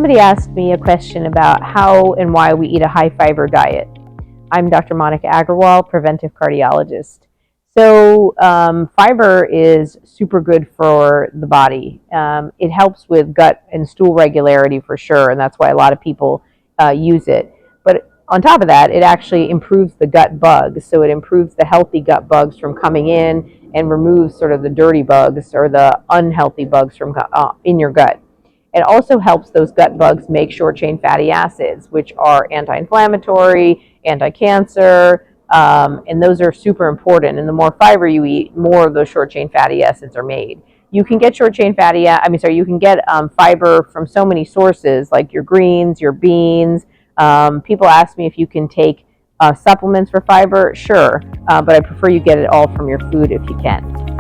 Somebody asked me a question about how and why we eat a high fiber diet. I'm Dr. Monica Agrawal, preventive cardiologist. Fiber is super good for the body. It helps with gut and stool regularity for sure, and that's why a lot of people use it. But on top of that, it actually improves the gut bugs. So it improves the healthy gut bugs from coming in and removes sort of the dirty bugs or the unhealthy bugs from in your gut. It also helps those gut bugs make short-chain fatty acids, which are anti-inflammatory, anti-cancer, and those are super important. And the more fiber you eat, more of those short-chain fatty acids are made. You can get you can get fiber from so many sources, like your greens, your beans. People ask me if you can take supplements for fiber. Sure, but I prefer you get it all from your food if you can.